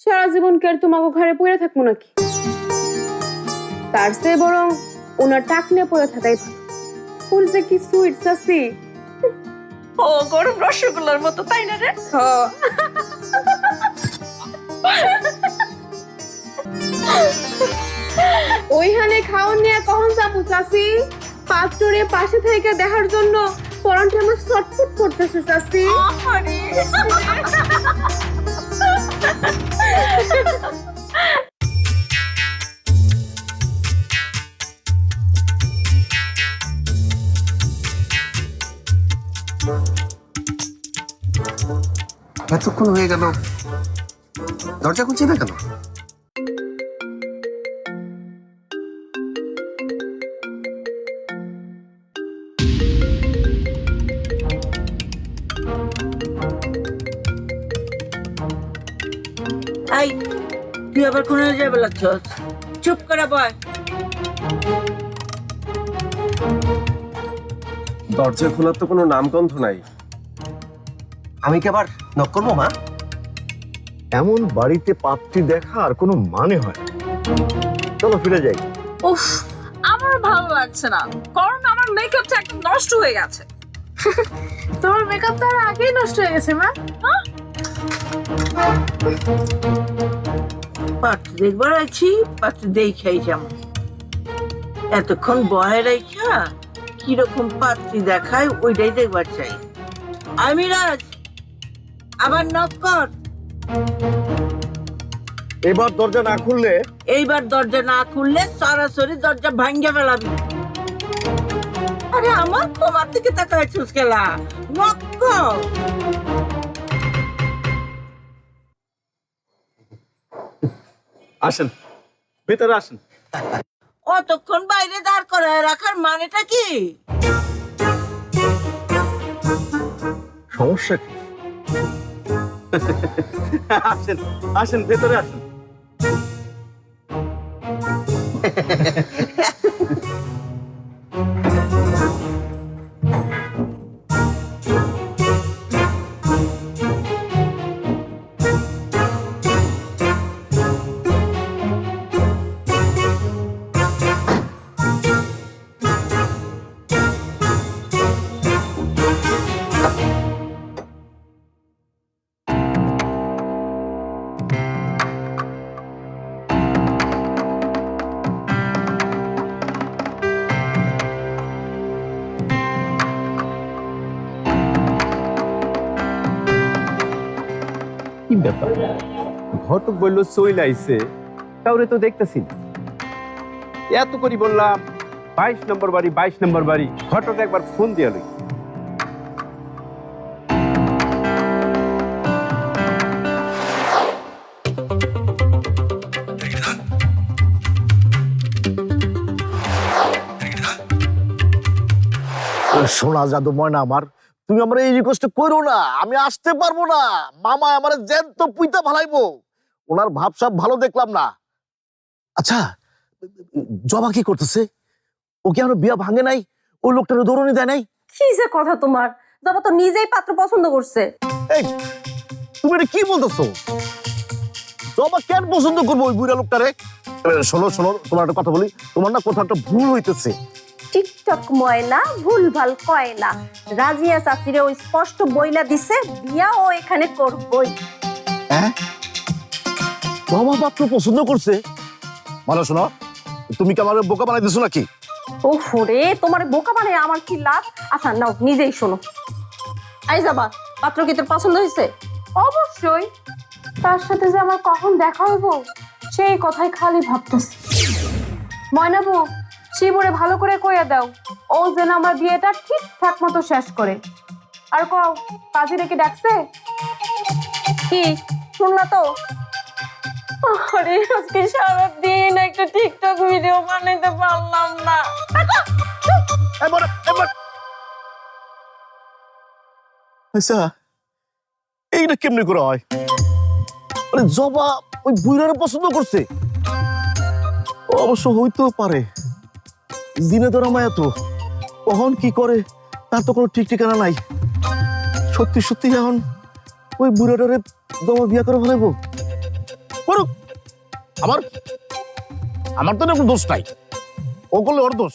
সারা জীবন কি আর তোমাকে ঘরে পড়ে থাকবো নাকি? তার চেয়ে বরং ওনার টাক নিয়ে পড়ে থাকাই ভালো। ফুল যে কি সুইট চাচি। ও গরম রসগোল্লার মতো, তাই না রে? ওইখানে খাওয়ান নিয়ে কখন যাবো চাচি? পাত্রে পাশে থেকে দেখার জন্য পরানটা আমার ছটফট করতেছে চাচি। এতক্ষণ হয়ে গেল, দরজা খুলছে না কেন? এই তুই আবার কোন যাবে লাগছস? চুপ করে বয়। দরজা খোলার তো কোনো নামগন্ধ নাই। আমি কি আবার নক করবো মা? এমন বাড়িতে পাত্রী দেখা আর কোনো মানে হয় না। চলো ফিরে যাই। উফ, আমার ভালো লাগছে না, কারণ আমার মেকআপটা একদম নষ্ট হয়ে গেছে। তোমার মেকআপ তো আগেই নষ্ট হয়ে গেছে মা। পাত্র দেখবার আছি, পাত্র দেখাই যাম। এতক্ষণ বহে রাইখা কিরকম পাত্রী দেখায় ওইটাই দেখবার চাই। আমি রাজ, আবার নক কর। এবার দরজা না খুললে এইবার দরজা না খুললে সরাসরি দরজা ভাঙ্গে ফেলাবি। আরে আমার তোমার দিকে তাকাইছিস খেলা, নক কর। আসেন, ভেতরে আসেন। অতক্ষণ বাইরে দাঁড় করায় রাখার মানেটা কি? সমস্যা কি? আসেন আসেন, ভেতরে আসেন। কি ব্যাপার, ঘটক বলল চইল আইছে, কাউরে তো দেখতেছি না। এত করি বললাম 22 নম্বর বাড়ি, 22 নম্বর বাড়ি। ঘটক একবার ফোন দিয়া লই। সোনা জাদু ময়না আমার, তুমি আমার এই রিকোয়েস্ট করো না। আমি আসতে পারবো না। মামা আমার জ্যান্ত পুইতা ভালাইবো। ওনার ভাবসাব ভালো দেখলাম না। আচ্ছা, জবা কি করতেছে? ও কি আমার বিয়া ভাঙে নাই? ওই লোকটার দৌড়নি দেয় নাই? কি যে কথা তোমার, জবা তো নিজেই পাত্র পছন্দ করছে। এই তুমি এটা কি বলতেছো? জবা কেন পছন্দ করবো ওই বুড়া লোকটারে? শোনো শোনো, তোমার একটা কথা বলি, তোমার না কোথাও একটা ভুল হইতেছে। টিকটক ময়না ভুলভাল কয় না। রাজিয়া চাচিরে ওই স্পষ্ট বইলা দিছে, বিয়া ও এখানে করবই। হ্যাঁ, জবা পাত্র পছন্দ করছে মানে? শোনো, তুমি কি আমার বোকা বানাই দিছো নাকি? ওরে, তোমার বোকা বানায় আমার কি লাভ? আচ্ছা নাও, নিজেই শোনো। আই যাবা, পাত্র কি তোর পছন্দ হয়েছে? অবশ্যই, তার সাথে যে আমার কখন দেখা হইব সেই কথাই খালি ভাবতেছি। ময়নাবু, শিবরে ভালো করে কইয়া দাও, ও যেন আমার বিয়েটা ঠিকঠাক মতো শেষ করে। আর কও, কাজী রেখে ডাকছে? কি শুনলা তো? আরে আজকে সারাদিন একটা টিকটক ভিডিও বানাইতে পারলাম না। আচ্ছা, এইটা কেমনি করে হয়? মানে জবা ওই বুইরারে পছন্দ করছে? অবশ্য হইতেও পারে। দিনে ধরা মায়া তো, কখন কি করে তার তো কোনো ঠিক ঠিকানা নাই। সত্যি সত্যি এখন ওই বুড়াটারে জমা বিয়া করে ফেলাইবো? করুক। আমার আমার তো কোনো দোষ নাই, ও করলে ওর দোষ।